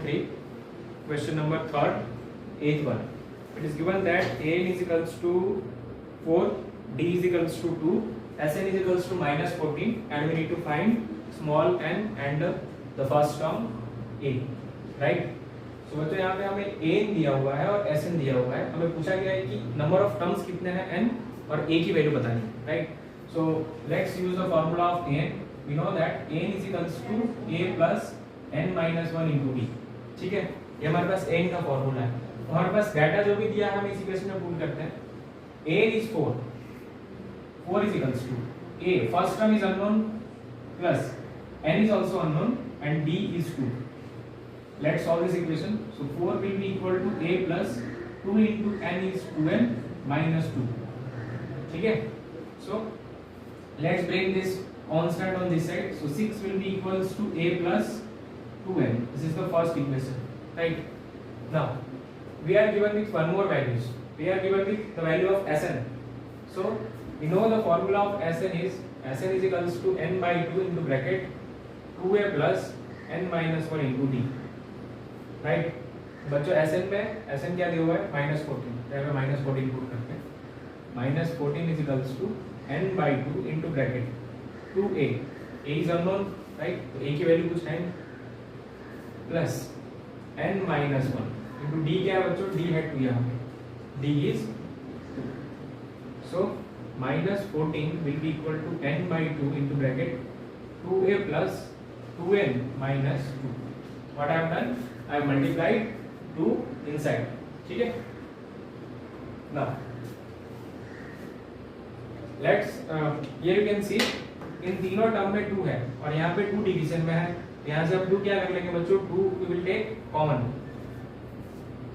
3, question number 3rd, 8th one. It is given that an is equals to 4, d is equals to 2, Sn is equals to minus 14, and we need to find small n and the first term a, right? So बच्चों यहाँ पे हमें an दिया हुआ है और Sn दिया हुआ है, हमें पूछा गया है कि नंबर ऑफ टर्म्स कितने हैं n और a की वैल्यू बतानी है, right? So let's use the formula of an. We know that n is equals to a plus n minus 1 into b. ठीक है, ये हमारे पास n का फॉर्मूला है. हमारे पास डाटा जो भी दिया है हम इस इक्वेशन में पुट करते हैं. a is 4, 4 is equals to a first term is unknown plus n is also unknown and d is 2. Let's solve this equation. So 4 will be equal to a plus 2 into n is 2n minus 2. ठीक है, so let's bring this constant on this side. So 6 will be equals to a plus 2n. This is the first equation, right? Now we are given with one more values. We are given with the value of Sn. So we know the formula of Sn is equals to n by 2 into bracket 2a plus n minus 1 into d, right? बच्चों Sn में Sn क्या दिया हुआ है? -14. तो यहाँ पे -14 put करते हैं. -14 is equals to n by 2 into bracket 2a. a is unknown, right? तो a की वैल्यू कुछ है plus n minus 1 into d क्या है बच्चों? d है 2 यहाँ पे. d is 2. So -14 will be equal to n by 2 into bracket 2a plus 2n minus 2. What I have done? I have multiplied 2 inside. ठीक है? Now let's here you can see इन तीनों term में 2 है और यहाँ पे 2 डिवीजन में है. यहाँ से अब 2 क्या कर लेंगे बच्चों? 2 we will take common.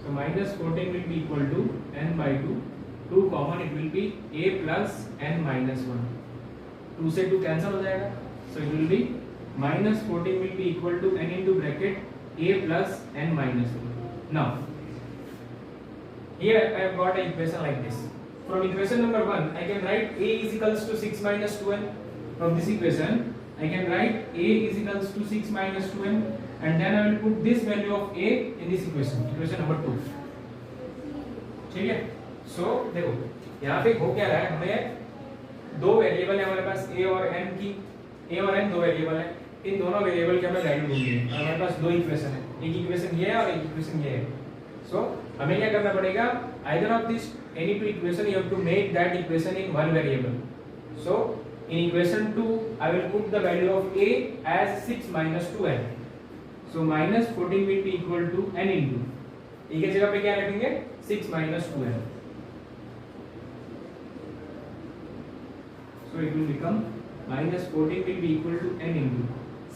So -14 will be equal to n by 2. 2 common, it will be a plus n minus 1. 2 से 2 कैंसिल हो जाएगा. So it will be -14 will be equal to n into bracket a plus n minus 1. Now here I have got an equation like this. From equation number 1 I can write a is equals to 6 minus 2n. From this equation I can write a is equals to 6 minus 2n, and then I will put this value of a in this equation, equation number 2. ठीक है? So देखो यहाँ पे हो क्या रहा है, हमें दो वेरिएबल है हमारे पास a और n की. a और n दो वेरिएबल है. इन दोनों वेरिएबल की हमें वैल्यू ढूंढनी है. हमारे पास दो इक्वेशन है, एक इक्वेशन ये है और एक इक्वेशन ये है. So हमें क्या करना पड़ेगा? Either of this any two equation you have to make that equation in one variable. So in equation 2 I will put the value of a as 6 minus 2n. So -14 will be equal to n into a की जगह पे क्या रखेंगे? 6 minus 2n. So it will become -14 will be equal to n into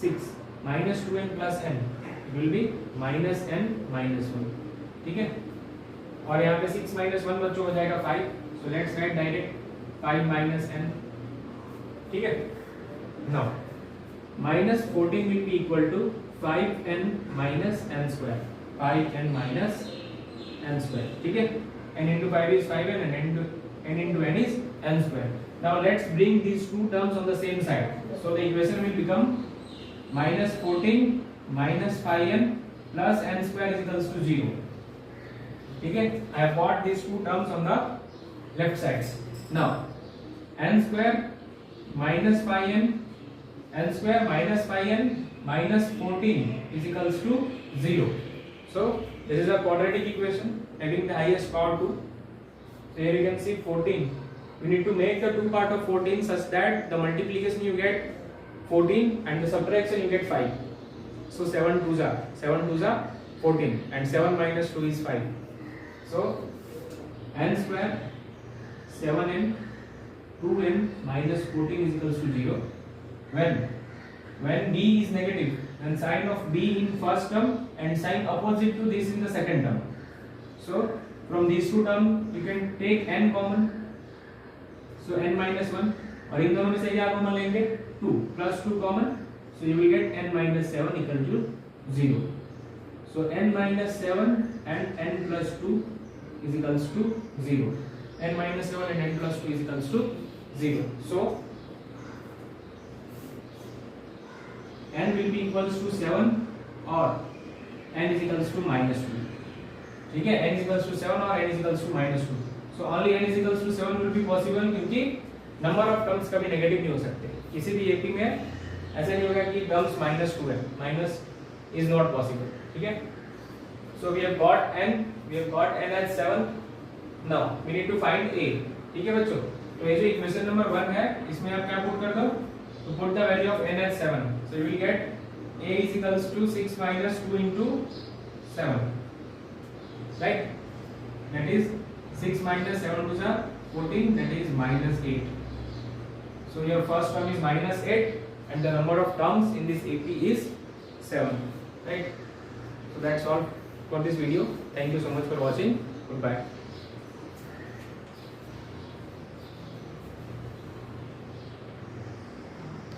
6 minus 2n plus n. It will be -n minus 1. ठीक है? और यहाँ पे 6 minus 1 बच्चों हो जाएगा 5. So let's write direct 5 minus n. ठीक है? Now -14 will be equal to 5n minus n square. 5n minus n square. ठीक है? n into 5 is 5n and n into n is n square. Now let's bring these two terms on the same side. So the equation will become -14 minus 5n plus n square is equals to 0. ठीक है? I have got these two terms on the left side. Now n square minus 5n, n square minus 5n minus 14 is equals to 0. So this is a quadratic equation having the highest power 2. So here you can see 14. You need to make the two part of 14 such that the multiplication you get 14 and the subtraction you get 5. So 7 2s are 14 and 7 minus 2 is 5. So n square 7n 2n minus 14 is equals to 0. When b is negative, then sign of b in first term and sign opposite to this in the second term. So from these two terms you can take n common. So n minus 1 और इन दोनों में से क्या common लेंगे? 2 plus 2 common. So you will get n minus 7 equal to 0. So n minus 7 and n plus 2 is equals to 0. N minus 7 and n plus 2 is equals to 0. So n will be equals to 7 or n is equals to -2. ठीक है, n is equals to 7 और n is equals to -2. So only n is equals to 7 will be possible, क्योंकि number of terms कभी negative नहीं हो सकते किसी भी एपी में. ऐसा नहीं होगा कि टर्म्स -2 है, माइनस इज नॉट पॉसिबल. ठीक है, so we have got n as 7. Now we need to find a. ठीक है बच्चों, तो ये जो इक्वेशन नंबर 1 है इसमें आप क्या पुट कर दो, तो put the value of n as 7. So you will get a is equals to 6 minus 2 into 7, right? That is 6 minus 7 to the 14, that is -8. So your first term is -8 and the number of terms in this AP is 7, right? So that's all for this video. Thank you so much for watching. Goodbye.